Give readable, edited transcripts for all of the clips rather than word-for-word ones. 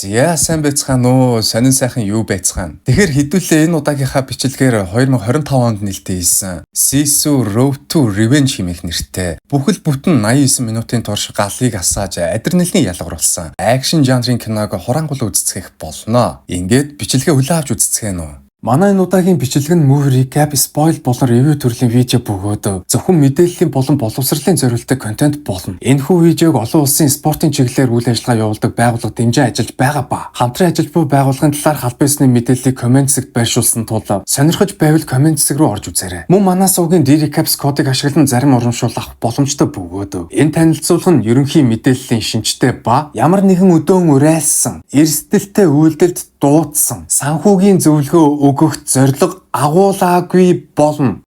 Зя сайн байцгаана уу? Сонин сайхан юу байцгаана? Тэгэхээр хэдүүлээ энэ удаагийнхаа бичлэгээр 2025 онд нээлттэй хийсэн Sisu Road to Revenge хэмээх нэртэй бүхэл бүтэн 89 минутын турш галыг асааж адреналины ялгаруулсан акшн жанрын киног хурангуул үзцгэх болно. Ингээд бичлэгээ хүлээн авч үзцгээе нөө. Манай энэ удаагийн бичлэг нь movie recap, spoil болон review төрлийн видео бөгөөд зөвхөн мэдээллийн болон боловсролын зориултыг контент болно. Энэхүү видеог олон улсын спортын чиглэлээр үйл ажиллагаа явуулдаг байгууллага дэмжин ажиллаж байгаа ба хамтран ажиллаж буй байгууллагын талаар халбайсны мэдээллийг комент хэсэгт байршуулсан тул сонирхож байвал комент хэсэг рүү орж үзээрэй. Мөн манай суугийн recap кодыг ашиглан зарим урамшуул авах боломжтой бөгөөд энэ танилцуулга нь ерөнхий мэдээллийн шинжтэй ба ямар нэгэн өдөөн урайлсан эрсдэлтэй үйлдэлд дуудсан санхүүгийн зөвлөгөө өгөх зорилго агуулаагүй болно.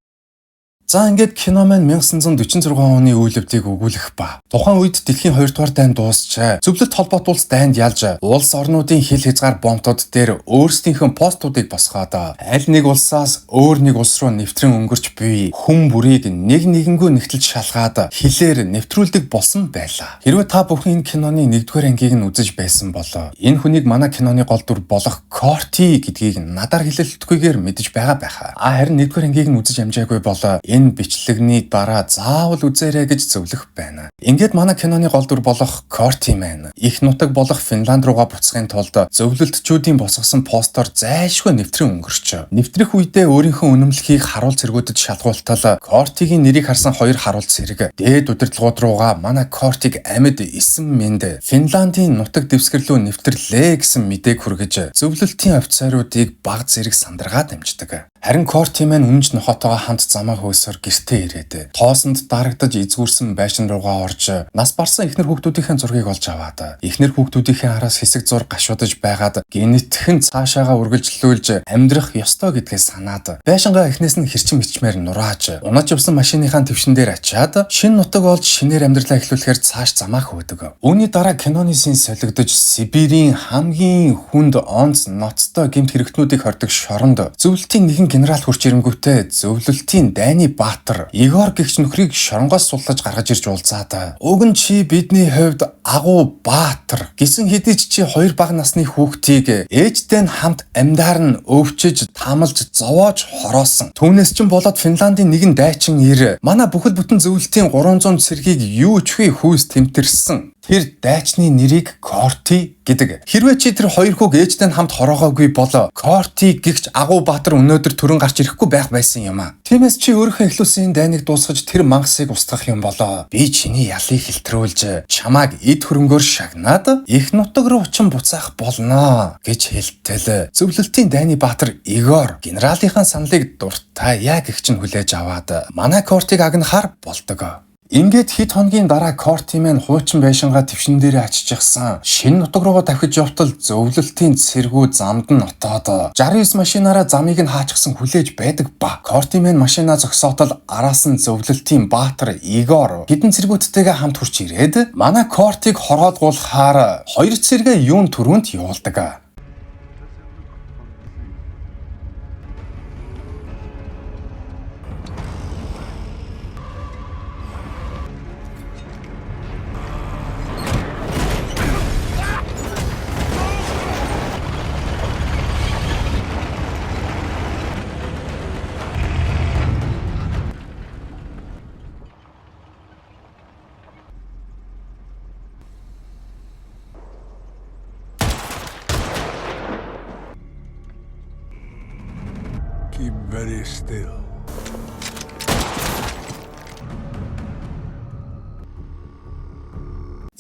За ингээд кино маань 1946 оны үйл явдлыг өгүүлэх ба тухайн үед дэлхийн 2 дугаар дайн дуусч зөвлөлт холбоотуулс дайнд ялж улс орнуудын хил хязгаар бомтууд дээр өөрсдийнхөө постуудыг босгоод аль нэг улсаас өөр нэг улс руу нэвтрэн өнгөрч буй хүн бүрийг нэг нэгэнгүү нэгтэлж шалгаад хилээр нэвтрүүлдэг болсон байлаа. Хэрвээ та бүхэн энэ киноны 1-р ангийг нь үзэж байсан бол энэ хүнийг манай киноны гол дүр болох Корти гэдгийг надаар хэлэлтгүйгээр мэдэж байгаа байхаа. Харин 1-р ангийг нь үзэж амжаагүй бол энэ бичлэгний дараа заавал үзээрэй гэж зөвлөх байна. Ингээд манай киноны гол дүр болох Корти маань их нутаг болох Финланд руугаа буцахын тулд зөвлөлтчүүдийн босгосон постоор зайлшгүй нэвтрэн өнгөрч. Нэвтрэх үедээ өөрийнхөө үнэмлэхийг харуул цэргүүдэд шалгуултал Кортигийн нэрийг харсан 2 харуул цэрэг дээд удирдлагууд руугаа манай Кортиг амьд эсэм мэнд Финландын нутаг дэвсгэрлөө нэвтрлээ гэсэн мэдээг хүргэж зөвлөлтийн офицеруудыг баг зэрэг сандаргаад дамждаг. Харин Корти маань үнэнч нохотойгоо хамт замаа хөөсөөр гэртээ ирээд тоосонд дарагдаж эзгүүрсэн байшин руугаа орж нас барсан эхнэр хүүхдүүдийн зургийг олж аваад эхнэр хүүхдүүдийн араас хэсэг зур гашуудаж байгаад генетхэн цаашаага үргэлжлүүлж амьдрах ёстой гэдгээ санаад байшингаа эхнээс нь хэрчим хичмээр нурааж унаж явсан машиныхаа твшин дээр ачаад шинэ нутаг олж шинээр амьдралаа эхлүүлэхээр цааш замаа хөөдөг. Үүний дараа киноны син солигдож Сибирийн хамгийн хүнд онц ноцтой гэмт хэрэгтнүүдийг хордог шоронд зөвлөлтийн нэгэн генерал хурч ирэнгүүтээ зөвлөлтийн дайны баатар Игор гэгч нөхрийг шоронгоос суллаж гаргаж ирж уулзаад уг нь чи бидний хувьд агуу баатар гэсэн хэдий чи 2 бага насны хүүхдийг ээжтэй нь хамт амьдаар нь өвчөж тамалж зовоож хороосон. Түүнээс ч болоод Финландын нэгэн дайчин ир манай бүхэл бүтэн зөвлөлтийн 300 цэргийг юу ч хүй хүйс тэмтэрсэн. Тэр дайчны нэрийг Корти гэдэг. Хэрвээ чи тэр 2 хүүг ээжтэй нь хамт хороогоогүй бол Корти гэгч агуу баатар өнөөдөр төрөн гарч ирэхгүй байх байсан юм аа. Тиймээс чи өөрийнхөө эхлүүлсэн дайныг дуусгаж тэр мангасыг устгах юм болоо. Би чиний ялыг хэлтрүүлж чамааг эд хөрөнгөөр шагнаад их нутаг руу учин буцаах болно гэж хэлтэл зөвлөлтийн дайны баатар Игор генералынхаа саналыг дуртай гэгч нь хүлээж аваад манай Кортиг агнахаар болдог. Ингээд хэд хоногийн дараа Корти маань хуучин байшингаа твшин дээр аччихсан шинэ нутаг руугаа давхиж явтал зөвлөлтийн цэргүүд замд нь отоод 69 машинаараа замыг нь хаачихсан хүлээж байдаг ба Корти маань машинаа зогсоотол араас нь зөвлөлтийн баатар Игор хэдэн цэргүүдтэйгээ хамт хурч ирээд манай Кортиг хороодгуулахаар 2 цэргээ юун түрүүнд явуулдаг. Keep very still.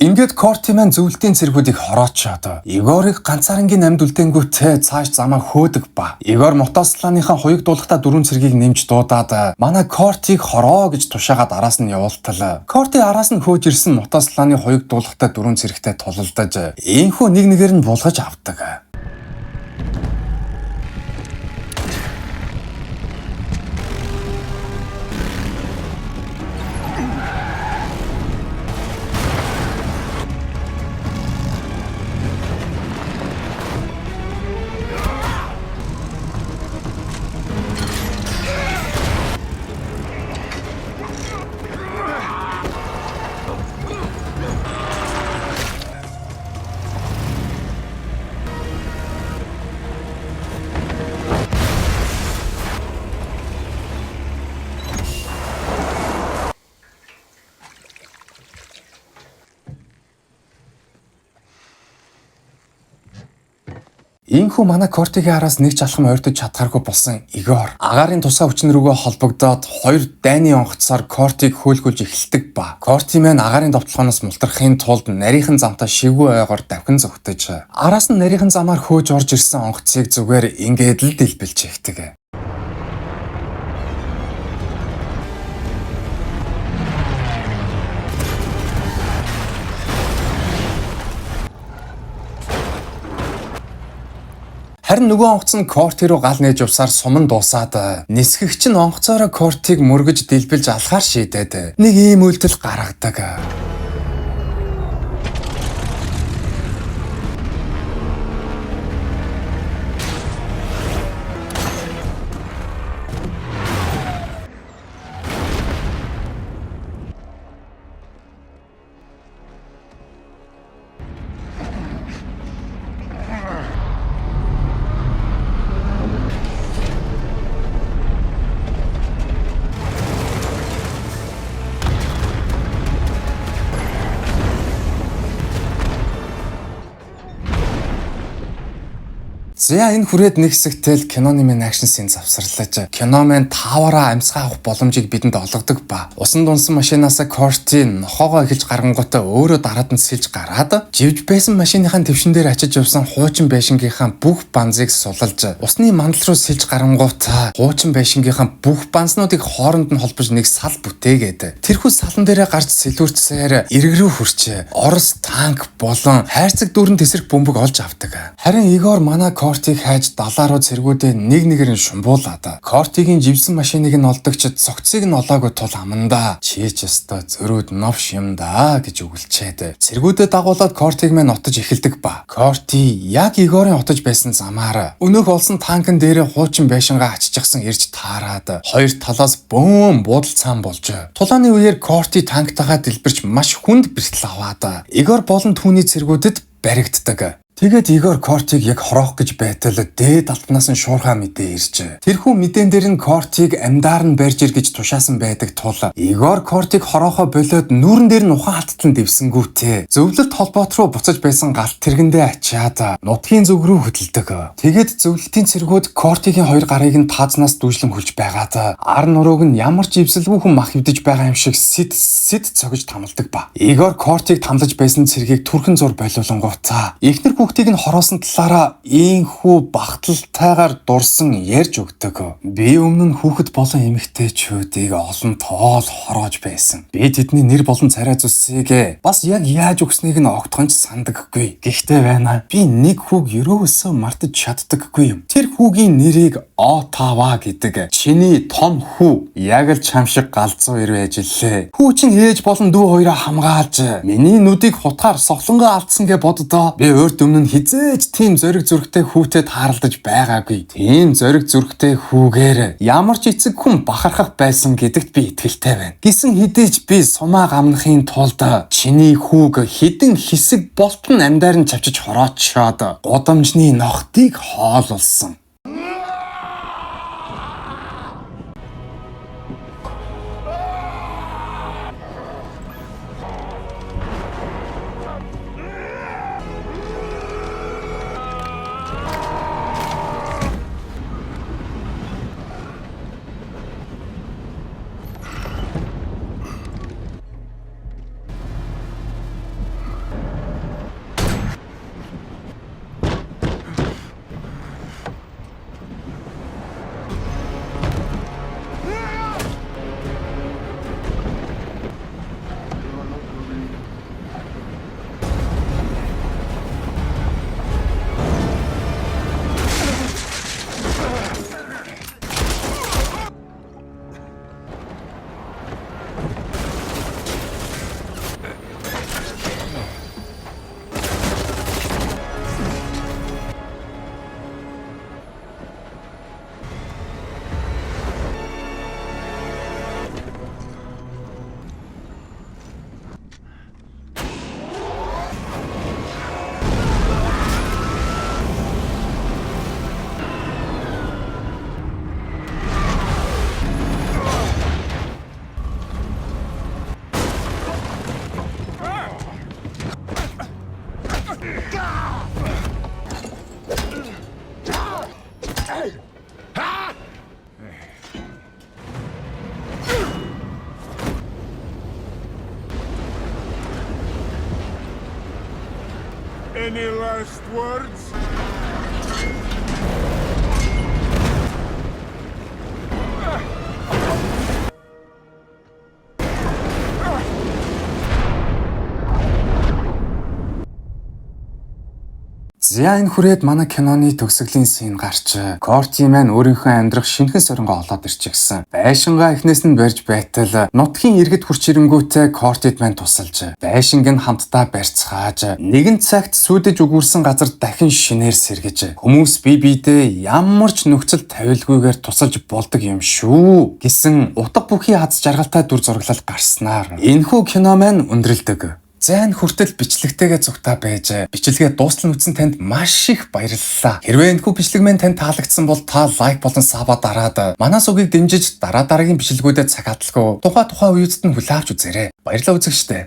Ингээд Корти маань зөвлөлтийн цэргүүдийг хороочоод Игорыг ганцаарангийн амьд үлдээнгүүтээ цааш замаа хөөдөг ба Игор мотоциклааныхаа хуйг дуулахтаа 4 цэргийг нэмж дуудаад манай Кортиг хороо гэж тушаагаад араас нь явуултал Корти араас нь хөөж ирсэн мотоциклааны хуйг дуулахтаа 4 цэрэгтэй тулалдаж энхүү нэг нэгээр нь булгаж авдаг. Иймхүү манай Кортигийн араас нэг ч алхам ойртож чадхааргүй болсон Игор агаарын тусгай хүчин рүүгээ холбогдоод хоёр дайны онгоцоор Кортиг хөөлгүүлж эхэлдэг ба Корти маань агаарын довтлохоноос мултрахын тулд нарийнхан замтаа шивгүй ойгоор давхин зогтож араас нь нарийнхан замаар хөөж орж ирсэн онгоцыг зүгээр ингээд л дэлбэлж ихдэг. Харин нөгөө онгоц нь Корти руу гал нээж явсаар суман дуусаад нисгэгч нь онгоцоороо Кортиг мөргөж дэлбэлж алхаар шийдээд нэг ийм үйлдэл гаргадаг. За энэ хүрээд нэг хэсэгтэй л киноны минь акшн сцен завсарлаж кино маань тааваараа амьсгаа авах боломжийг бидэнд олгодог ба усан дунсан машинаас Корти нохоогоо эхэлж гарангуутаа өөрөө дараад нь сэлж гараад живж байсан машиныхаа твшин дээр очиж явсан хуучин байшингийнхаа бүх банзыг сулалж усны мандал руу сэлж гарангуутаа хуучин байшингийнхаа бүх банзнуудыг хооронд нь холбож нэг сал бүтээгээд тэрхүү салан дээрээ гарч сэлүүрцээр эрг рүү хүрч Орос танк болон хайрцаг дүүрэн тесрэг бөмбөг олж авдаг. Харин Игор манай Кортиг хайж далаа руу цэргүүдээ нэг нэгээр нь шумбуулаад Кортигийн живсэн машиныг нь олдогч цогцыг нь олоогүй тул амандаа чи ч ёстой зөрүүд новш юм да гэж өгүүлчээд цэргүүдэд дагуулад Кортиг маань отож эхэлдэг ба Корти яг Игорын отож байсан замаар өнөөх олсон танкн дээрээ хуучин байшингаа аччихсан ирж таарад хоёр талаас бөөм буудал цаан болж тулааны үеэр Корти танктайгаа дэлбэрч маш хүнд бэртэл аваад Игор болон түүний цэргүүдэд баригддаг. Тэгээд Игор Кортиг яг хороох гэж байтал дээд алтнаас нь шуурхаа мэдээ ирж. Тэрхүү мэдэн дээр нь Кортиг амьдаар нь барьж ир гэж тушаасан байдаг тул Игор Кортиг хороохоо болоод нүүрэн дээр нь ухаан алтлан дэвсэнгүүтээ зөвлөлт холбоот руу буцаж байсан галт тэргэндээ ачаад нутгийн зүг рүү хөдөлдөг. Тэгээд зөвлөлтийн цэргүүд Кортигийн хоёр гарыг нь таазнаас дүүжлэн хөлж байгаад ар нурууг нь ямар ч ивсэлгүй хүн мах хөвдөж байгаа юм шиг сэт цогж тамалдаг ба. Игор Кортиг тамлаж байсан цэргийг түрхэн зур болиулангуудаа эхнэр хүүхдийг нь хороосон талаараа ийхүү багталтайгаар дурсан ярьж өгдөг. Би өмнө нь хүүхэд болон эмэгтэйчүүдийг олон тоол хороож байсан. Би тэдний нэр болон царай зүсийг бас яг яаж өгснийг нь огтхонч сандаггүй. Гэхдээ байна. Би нэг хүүг ерөөсөө мартаж чаддаггүй юм. Тэр хүүгийн нэрийг Отава гэдэг. Чиний том хүү яг л чам шиг галзуу ир байж лээ. Хүү чинь ээж болон дүү хоёроо хамгаалж миний нүдийг хутгаар соглонгоо алдсан гэж боддоо. Би өөрт өмнө хизээж тийм зориг зүрхтэй хүүтэй тааралдаж байгаагүй. Тийм зориг зүрхтэй хүүгээр ямар ч эцэг хүн бахархах байсан гэдэгт би итгэлтэй байна. Гисэн хэдийч би сумаа гамнахын тулд чиний хүүг хідэн хэсэг болтон амьдаар нь чавчиж хороочоод гудамжны нохтыг хоололсон. Any last words? За энэ хүрээд манай киноны төгсгөлийн сцен гарч Корти маань өөрийнхөө амьдрах шинэхэн сорингоо олоод ирчихсэн. Байшингаа эхнээс нь барьж байтал нутгийн иргэд хурц ирэнгүүтээ Кортид маань тусалж байшинг нь хамтдаа барьцгааж нэгэн цагт сүдэж үгүрсэн газар дахин шинээр сэргэж хүмүүс бие биедээ ямар ч нөхцөл тавилгүйгээр тусалж болдог юм шүү гэсэн утга бүхий аз жаргалтай дүр зураглал гарснаар энэхүү кино маань өндөрлөдөг. За энэ хүртэл бичлэгтэйгээ зүгтаа байж бичлэгээ дуустал нүцэн танд маш их баярлалаа. Хэрвээ энэхүү бичлэг маань танд таалагдсан бол та лайк болон саба дараад манай сугийг дэмжиж дараагийн бичлэгүүдэд цаг хадгалгүй тухай үеэдд нь хүлээн авч үзээрэй. Баярлалаа үзэгчдээ.